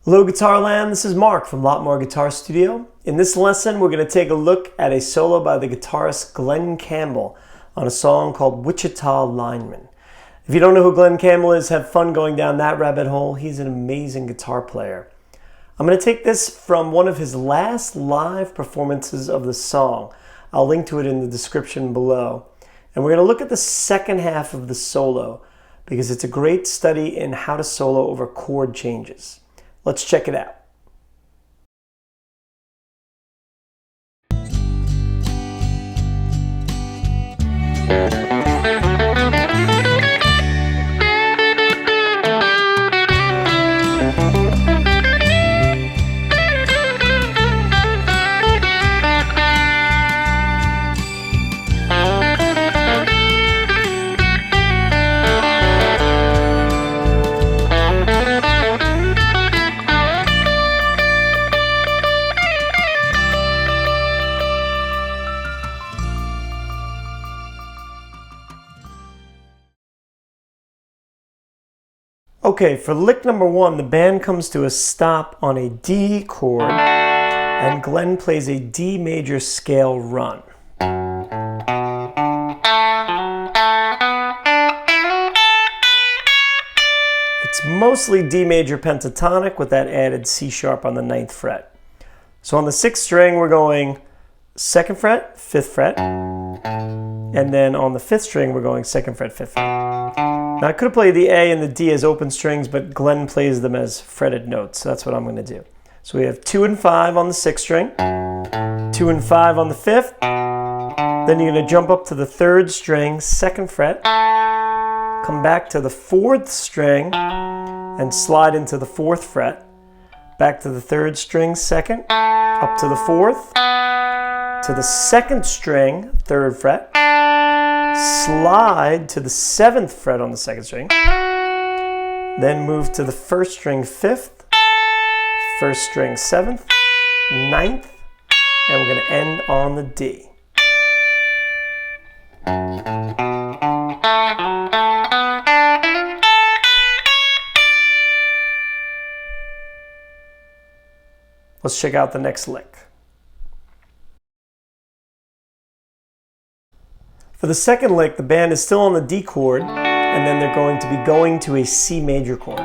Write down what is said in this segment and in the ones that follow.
Hello Guitar Land, this is Mark from Lot More Guitar Studio. In this lesson we're going to take a look at a solo by the guitarist Glen Campbell on a song called Wichita Lineman. If you don't know who Glen Campbell is, have fun going down that rabbit hole. He's an amazing guitar player. I'm going to take this from one of his last live performances of the song. I'll link to it in the description below. And we're going to look at the second half of the solo because it's a great study in how to solo over chord changes. Let's check it out. Okay, for lick number one, the band comes to a stop on a D chord, and Glen plays a D major scale run. It's mostly D major pentatonic with that added C sharp on the 9th fret. So on the 6th string, we're going 2nd fret, 5th fret, and then on the 5th string, we're going 2nd fret, 5th fret. Now I could have played the A and the D as open strings, but Glen plays them as fretted notes, so that's what I'm going to do. So we have 2 and 5 on the 6th string, 2 and 5 on the 5th, then you're going to jump up to the 3rd string, 2nd fret, come back to the 4th string, and slide into the 4th fret, back to the 3rd string, 2nd, up to the 4th, to the 2nd string, 3rd fret, slide to the 7th fret on the 2nd string, then move to the 1st string 5th, 1st string 7th, 9th, and we're going to end on the D. Let's check out the next lick. For the second lick, the band is still on the D chord, and then they're going to be going to a C major chord.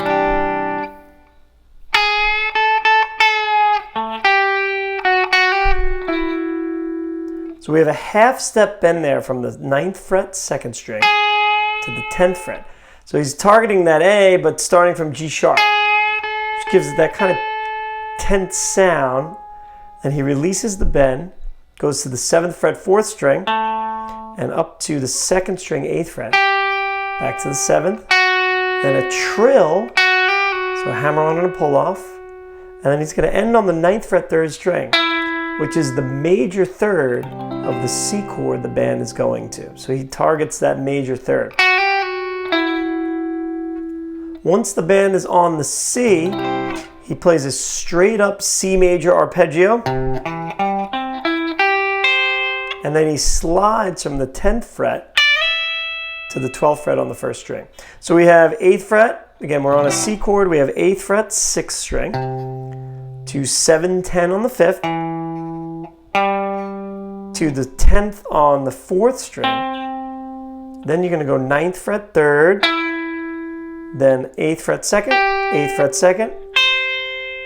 So we have a half step bend there from the 9th fret, 2nd string, to the 10th fret. So he's targeting that A, but starting from G sharp, which gives it that kind of tense sound. And he releases the bend, goes to the 7th fret, 4th string, and up to the 2nd string, 8th fret, back to the 7th, then a trill, so a hammer-on and a pull-off, and then he's going to end on the 9th fret, 3rd string, which is the major third of the C chord the band is going to. So he targets that major third. Once the band is on the C, he plays a straight-up C major arpeggio, and then he slides from the 10th fret to the 12th fret on the 1st string. So we have 8th fret, again we're on a C chord, we have 8th fret, 6th string, to 7, 10 on the 5th, to the 10th on the 4th string, then you're going to go 9th fret, 3rd, then 8th fret, 2nd, 8th fret, 2nd,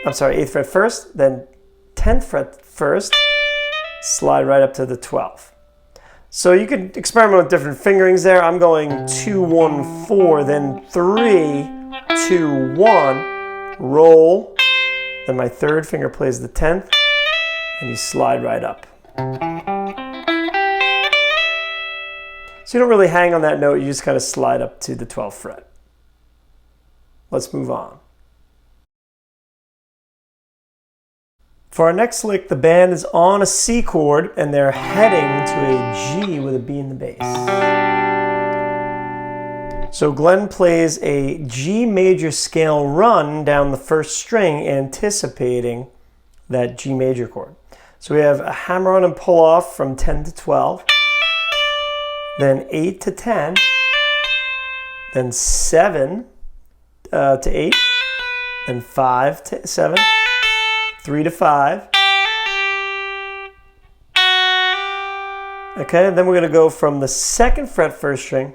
8th fret, 1st, then 10th fret, 1st, slide right up to the 12th. So you could experiment with different fingerings there. I'm going 2, 1, 4, then 3, 2, 1, roll. Then my 3rd finger plays the 10th, and you slide right up. So you don't really hang on that note, you just kind of slide up to the 12th fret. Let's move on. For our next lick, the band is on a C chord and they're heading to a G with a B in the bass. So Glen plays a G major scale run down the 1st string, anticipating that G major chord. So we have a hammer-on and pull-off from 10 to 12, then 8 to 10, then 7 to 8, then 5 to 7, 3 to 5. Okay, and then we're going to go from the 2nd fret 1st string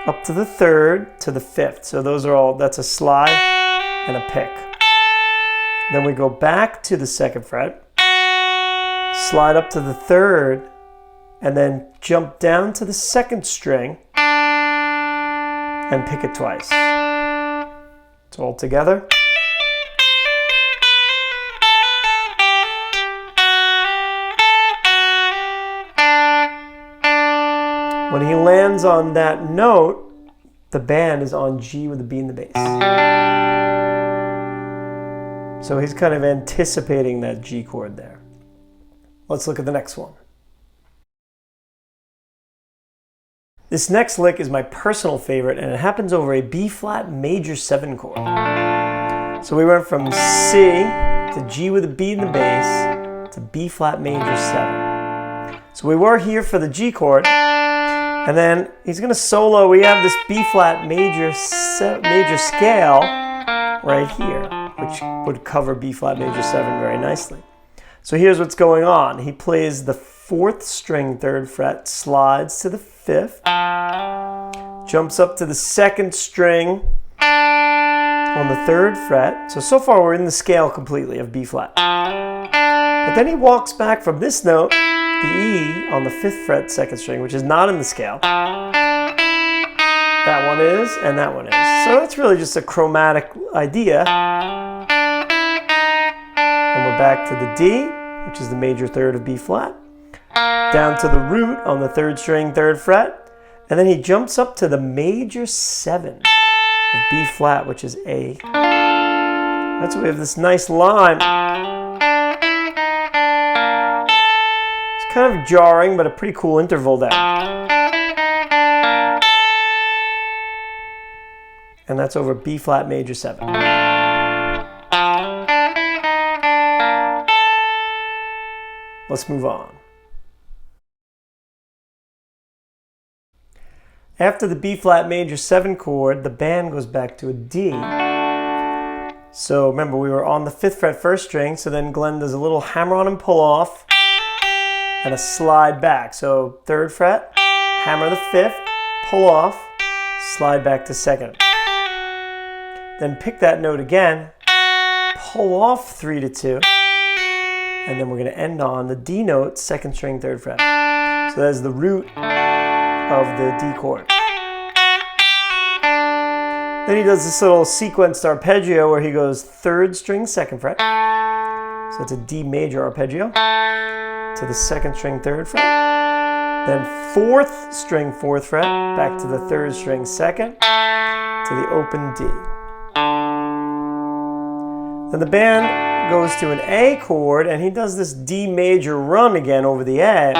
up to the 3rd to the 5th. So those are all, that's a slide and a pick. Then we go back to the 2nd fret, slide up to the 3rd, and then jump down to the 2nd string and pick it twice. So all together. When he lands on that note, the band is on G with the B and the bass. So he's kind of anticipating that G chord there. Let's look at the next one. This next lick is my personal favorite, and it happens over a B flat major 7 chord. So we went from C to G with a B in the bass to B flat major 7. So we were here for the G chord, and then he's going to solo. We have this B flat major scale right here, which would cover B flat major 7 very nicely. So here's what's going on. He plays the 4th string 3rd fret, slides to the 5th, jumps up to the 2nd string on the 3rd fret. So far we're in the scale completely of B flat. But then he walks back from this note, the E on the 5th fret 2nd string, which is not in the scale. That one is, and that one is. So that's really just a chromatic idea. And we're back to the D, which is the major 3rd of B flat, down to the root on the 3rd string 3rd fret, and then he jumps up to the major 7 of B flat, which is A. That's why we have this nice line. It's kind of jarring, but a pretty cool interval there. And that's over B flat major 7. Let's move on. After the B flat major 7 chord, the band goes back to a D. So remember, we were on the 5th fret 1st string, so then Glen does a little hammer on and pull off and a slide back. So 3rd fret, hammer the 5th, pull off, slide back to 2nd. Then pick that note again, pull off 3 to 2, and then we're going to end on the D note, 2nd string 3rd fret. So that's the root of the D chord. Then he does this little sequenced arpeggio where he goes 3rd string 2nd fret. So it's a D major arpeggio to the 2nd string 3rd fret. Then 4th string 4th fret, back to the 3rd string 2nd, to the open D. Then the band goes to an A chord, and he does this D major run again over the A.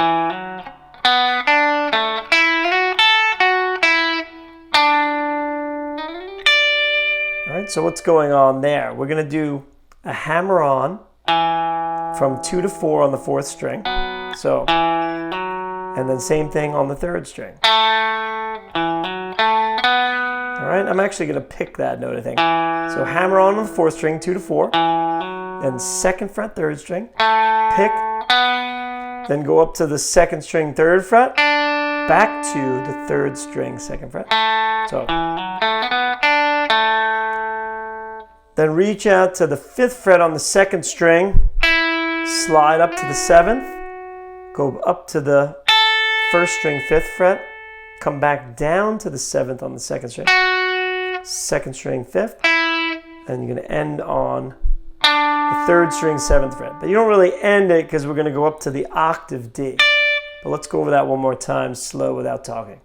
All right, so what's going on there? We're going to do a hammer on from 2 to 4 on the 4th string. So, and then same thing on the 3rd string. All right, I'm actually going to pick that note, I think. So hammer on the 4th string, 2 to 4, then 2nd fret 3rd string, pick, then go up to the 2nd string 3rd fret, back to the 3rd string 2nd fret. So then reach out to the 5th fret on the 2nd string, slide up to the 7th, go up to the 1st string 5th fret, come back down to the 7th on the 2nd string, 2nd string 5th, and you're going to end on the 3rd string 7th fret. But you don't really end it because we're going to go up to the octave D. But let's go over that one more time, slow without talking.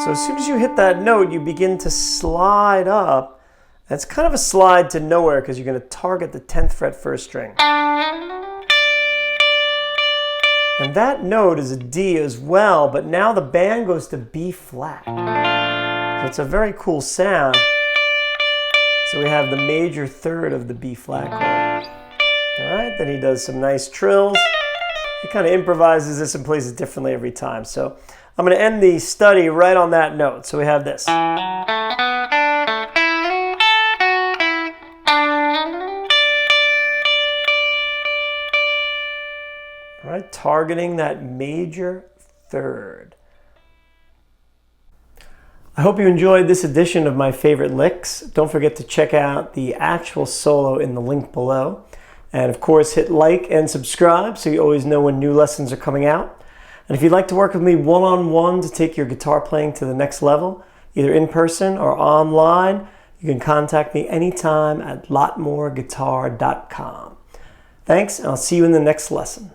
So as soon as you hit that note, you begin to slide up. And it's kind of a slide to nowhere because you're going to target the 10th fret 1st string. And that note is a D as well, but now the band goes to B flat. So it's a very cool sound. So we have the major 3rd of the B flat chord. All right, then he does some nice trills He kind of improvises this and plays it differently every time. So I'm going to end the study right on that note. So we have this. All right, targeting that major third. I hope you enjoyed this edition of My Favorite Licks. Don't forget to check out the actual solo in the link below. And of course, hit like and subscribe so you always know when new lessons are coming out. And if you'd like to work with me one-on-one to take your guitar playing to the next level, either in person or online, you can contact me anytime at lotmoreguitar.com. Thanks, and I'll see you in the next lesson.